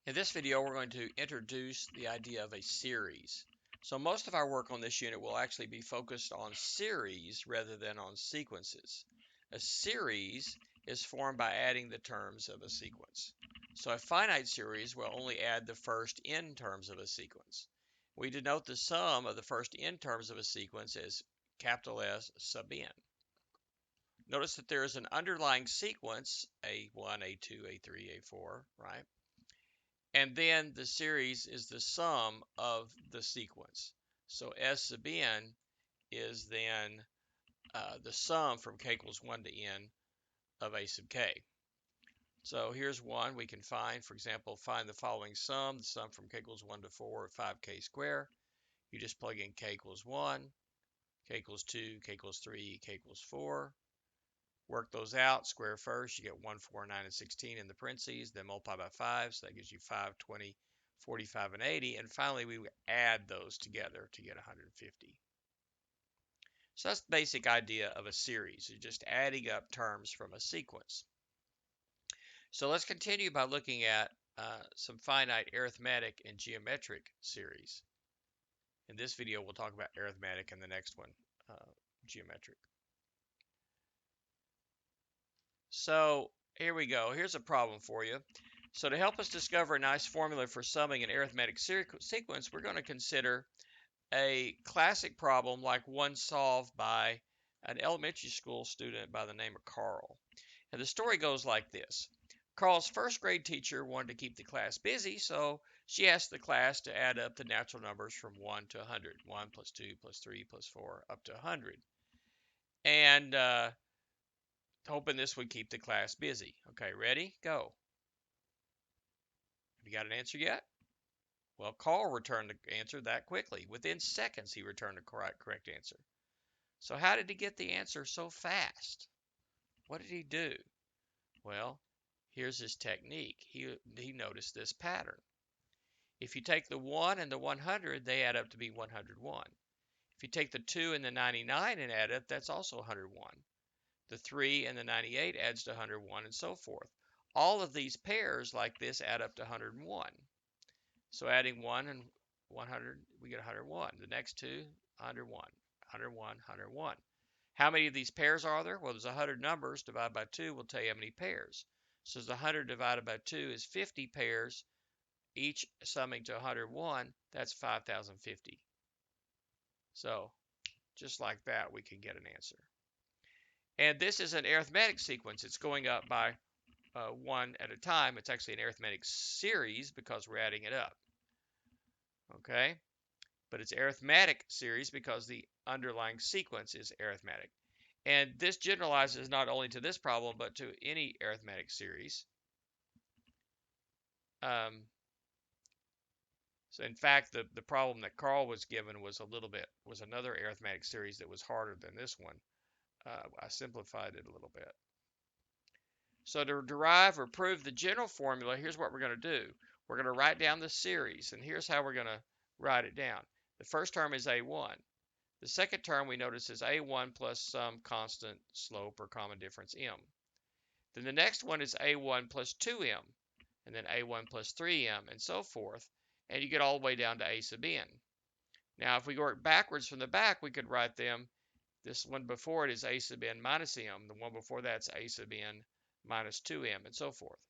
In this video, we're going to introduce the idea of a series. So most of our work on this unit will actually be focused on series rather than on sequences. A series is formed by adding the terms of a sequence. So a finite series will only add the first n terms of a sequence. We denote the sum of the first n terms of a sequence as capital S sub n. Notice that there is an underlying sequence, A1, A2, A3, A4, right? And then the series is the sum of the sequence. So S sub n is then the sum from k equals 1 to n of a sub k. So here's one we can find. For example, find the following sum. The sum from k equals 1 to 4 of 5k squared. You just plug in k equals 1, k equals 2, k equals 3, k equals 4. Work those out. Square first. You get 1, 4, 9, and 16 in the parentheses. Then multiply by 5. So that gives you 5, 20, 45, and 80. And finally, we add those together to get 150. So that's the basic idea of a series. You're just adding up terms from a sequence. So let's continue by looking at some finite arithmetic and geometric series. In this video, we'll talk about arithmetic, and the next one, geometric. So here we go. Here's a problem for you. So to help us discover a nice formula for summing an arithmetic sequence, we're going to consider a classic problem like one solved by an elementary school student by the name of Carl. And the story goes like this. Carl's first grade teacher wanted to keep the class busy, so she asked the class to add up the natural numbers from 1 to 100. 1 plus 2 plus 3 plus 4 up to 100. And hoping this would keep the class busy. Okay, ready? Go. Have you got an answer yet? Well, Carl returned the answer that quickly. Within seconds, he returned the correct answer. So how did he get the answer so fast? What did he do? Well, here's his technique. He noticed this pattern. If you take the 1 and the 100, they add up to be 101. If you take the 2 and the 99 and add up, that's also 101. The 3 and the 98 adds to 101, and so forth. All of these pairs like this add up to 101. So adding 1 and 100, we get 101. The next two, 101, 101, 101. How many of these pairs are there? Well, there's 100 numbers. Divided by 2 will tell you how many pairs. So 100 divided by 2 is 50 pairs, each summing to 101. That's 5,050. So just like that, we can get an answer. And this is an arithmetic sequence. It's going up by one at a time. It's actually an arithmetic series because we're adding it up. Okay? But it's arithmetic series because the underlying sequence is arithmetic. And this generalizes not only to this problem, but to any arithmetic series. So in fact, the problem that Carl was given was another arithmetic series that was harder than this one. I simplified it a little bit. So to derive or prove the general formula, here's what we're going to do. We're going to write down the series, and here's how we're going to write it down. The first term is A1. The second term we notice is A1 plus some constant slope or common difference m. Then the next one is A1 plus 2m, and then A1 plus 3m, and so forth, and you get all the way down to A sub n. Now if we work backwards from the back, we could write them. This one before it is A sub n minus m. The one before that's A sub n minus 2m, and so forth.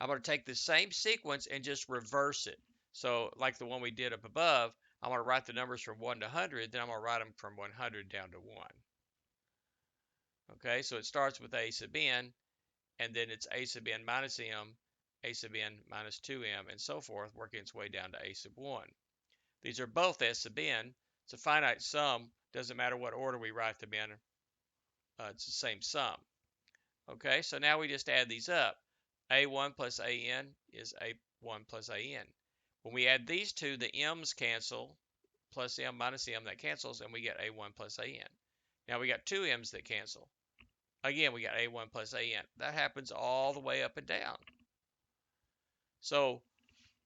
I'm going to take the same sequence and just reverse it. So like the one we did up above, I'm going to write the numbers from 1 to 100, then I'm going to write them from 100 down to 1. Okay, so it starts with A sub n, and then it's A sub n minus m, A sub n minus 2m, and so forth, working its way down to A sub 1. These are both S sub n. It's a finite sum. Doesn't matter what order we write them in. It's the same sum. Okay, so now we just add these up. A1 plus AN is A1 plus AN. When we add these two, the m's cancel, plus m minus m, that cancels, and we get A1 plus AN. Now we got two m's that cancel. Again, we got A1 plus AN. That happens all the way up and down. So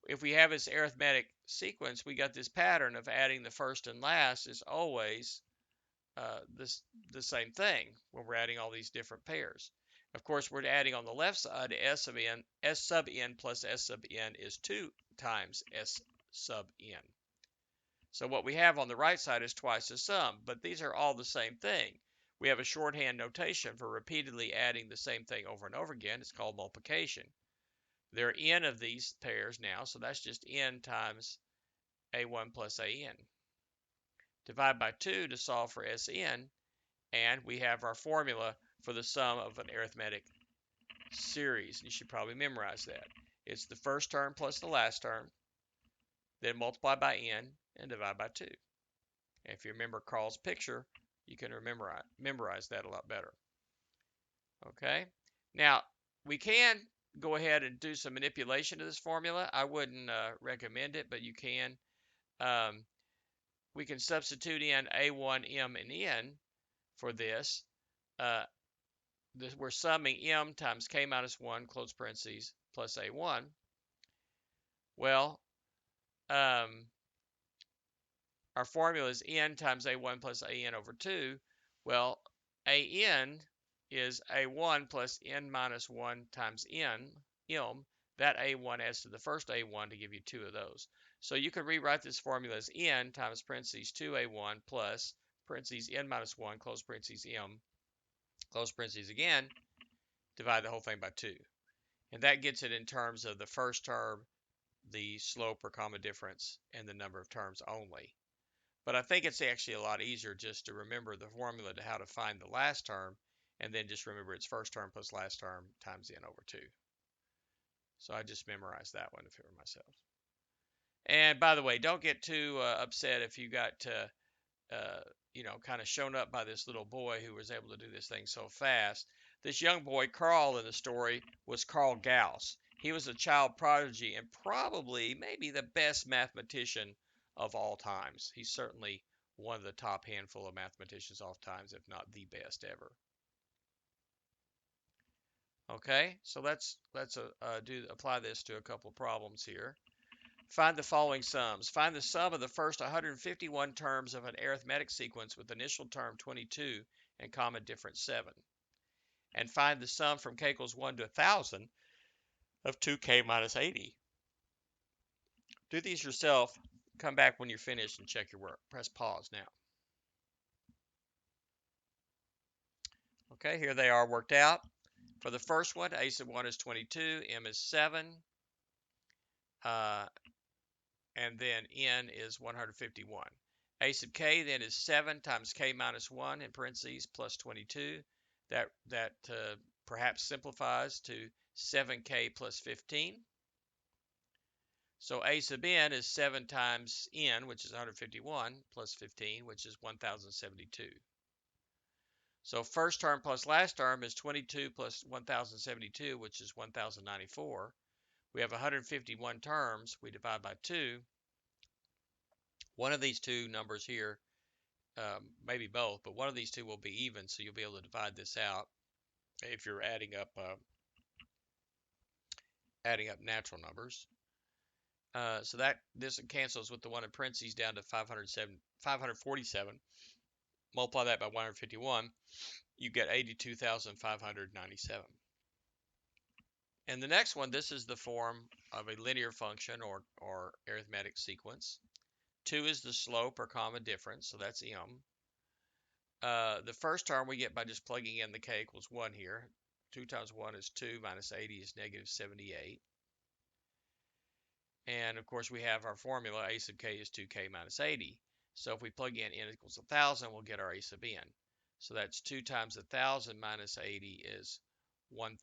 if we have this arithmetic sequence, we got this pattern of adding the first and last is always the same thing when we're adding all these different pairs. Of course, we're adding on the left side s sub n plus s sub n is 2 times s sub n. So what we have on the right side is twice the sum, but these are all the same thing. We have a shorthand notation for repeatedly adding the same thing over and over again. It's called multiplication. There are n of these pairs now, so that's just n times a1 plus an. Divide by 2 to solve for Sn, and we have our formula for the sum of an arithmetic series. You should probably memorize that. It's the first term plus the last term, then multiply by n and divide by 2. And if you remember Carl's picture, you can memorize that a lot better. Okay? Now, we can go ahead and do some manipulation of this formula. I wouldn't recommend it, but you can. We can substitute in a1, m, and n for this. We're summing m times k minus 1, close parentheses, plus a1. Well, our formula is n times a1 plus an over 2. Well, an is a1 plus n minus 1 times m. That a1 adds to the first a1 to give you 2 of those. So you could rewrite this formula as n times parentheses 2a1 plus parentheses n minus 1, close parentheses m, close parentheses again, divide the whole thing by 2. And that gets it in terms of the first term, the slope or common difference, and the number of terms only. But I think it's actually a lot easier just to remember the formula to how to find the last term, and then just remember it's first term plus last term times n over 2. So I just memorized that one for myself. And by the way, don't get too upset if you got kind of shown up by this little boy who was able to do this thing so fast. This young boy, Carl, in the story was Carl Gauss. He was a child prodigy and probably maybe the best mathematician of all times. He's certainly one of the top handful of mathematicians of all times, if not the best ever. Okay, so let's apply this to a couple of problems here. Find the following sums. Find the sum of the first 151 terms of an arithmetic sequence with initial term 22 and common difference 7. And find the sum from k equals 1 to 1,000 of 2k minus 80. Do these yourself. Come back when you're finished and check your work. Press pause now. Okay, here they are worked out. For the first one, a sub 1 is 22, m is 7, and then n is 151. A sub k then is 7 times k minus 1 in parentheses plus 22. That perhaps simplifies to 7k plus 15. So a sub n is 7 times n, which is 151, plus 15, which is 1072. So first term plus last term is 22 plus 1072, which is 1094. We have 151 terms. We divide by 2. One of these two numbers here, maybe both, but one of these two will be even, so you'll be able to divide this out if you're adding up natural numbers. So that this cancels with the one in parentheses down to 547. Multiply that by 151, you get 82,597. And the next one, this is the form of a linear function or arithmetic sequence. 2 is the slope or common difference, so that's m. The first term we get by just plugging in the k equals 1 here. 2 times 1 is 2, minus 80 is negative 78. And of course we have our formula, a sub k is 2k minus 80. So if we plug in n equals 1,000, we'll get our a sub n. So that's 2 times 1,000 minus 80 is 1.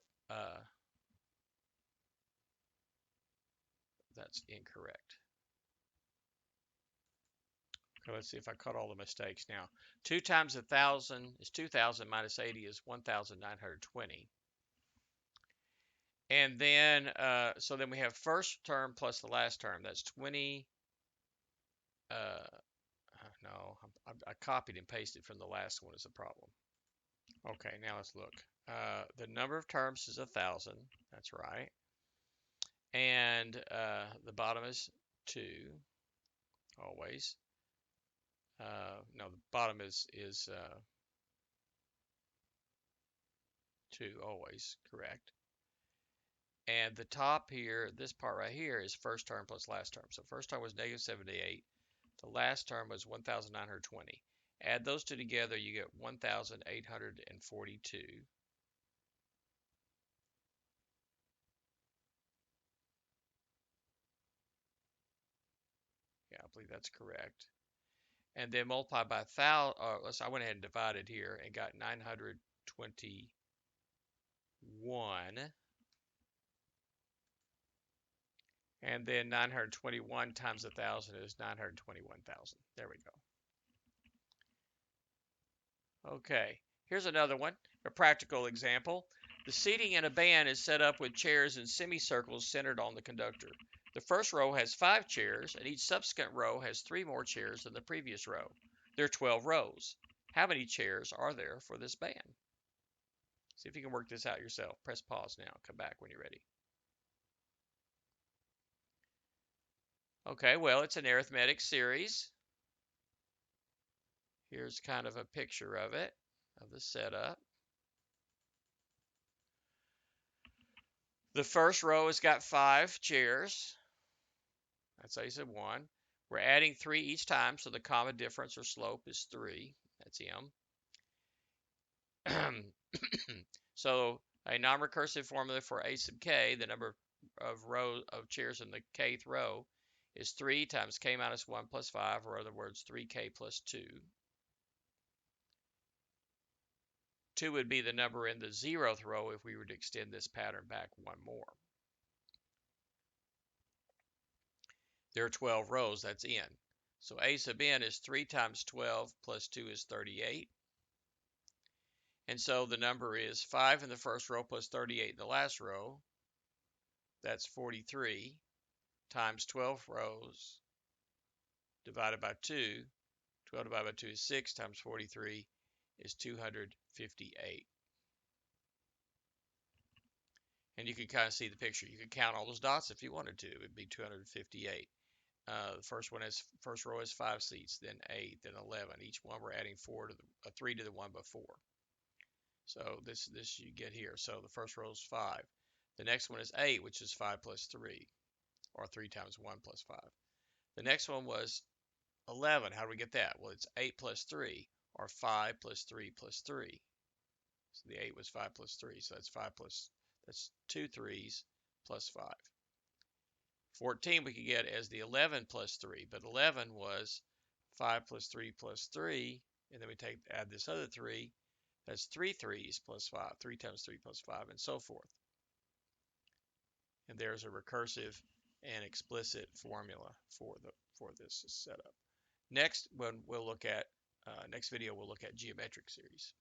That's incorrect. Okay, let's see if I caught all the mistakes now. 2 times 1,000 is 2,000 minus 80 is 1,920. And then, so then we have first term plus the last term. That's 20. No, I copied and pasted from the last one is the problem. Okay, now let's look. The number of terms is 1,000. That's right. And the bottom is 2, always. No, the bottom is 2 always, correct. And the top here, this part right here, is first term plus last term. So first term was negative 78. The last term was 1,920. Add those two together, you get 1,842. Yeah, I believe that's correct. And then multiply by 1,000. I went ahead and divided here and got 921. And then 921 times 1,000 is 921,000. There we go. Okay, here's another one, a practical example. The seating in a band is set up with chairs in semicircles centered on the conductor. The first row has 5 chairs, and each subsequent row has 3 more chairs than the previous row. There are 12 rows. How many chairs are there for this band? See if you can work this out yourself. Press pause now. Come back when you're ready. Okay, well, it's an arithmetic series. Here's kind of a picture of it, of the setup. The first row has got 5 chairs. That's A sub 1. We're adding 3 each time, so the common difference or slope is 3. That's M. So a non-recursive formula for A sub k, the number of rows of chairs in the kth row, is 3 times k minus 1 plus 5, or in other words, 3k plus 2. 2 would be the number in the 0th row if we were to extend this pattern back one more. There are 12 rows, that's n. So A sub n is 3 times 12 plus 2 is 38. And so the number is 5 in the first row plus 38 in the last row. That's 43 times 12 rows divided by 2. 12 divided by 2 is 6 times 43 is 258. And you can kind of see the picture. You could count all those dots if you wanted to. It would be 258. The first row has 5 seats, then 8, then 11. Each one we're adding 3 to the one before. So this you get here. So the first row is 5. The next one is 8, which is 5 plus 3, or 3 times 1 plus 5. The next one was 11. How do we get that? Well, it's 8 plus 3, or 5 plus 3 plus 3. So the 8 was 5 plus 3, so that's 2 3s plus 5. 14 we could get as the 11 plus 3, but 11 was 5 plus 3 plus 3, and then we add this other 3. That's 3 3s plus 5, 3 times 3 plus 5, and so forth. And there's a recursive and explicit formula for this setup. Next, next video we'll look at geometric series.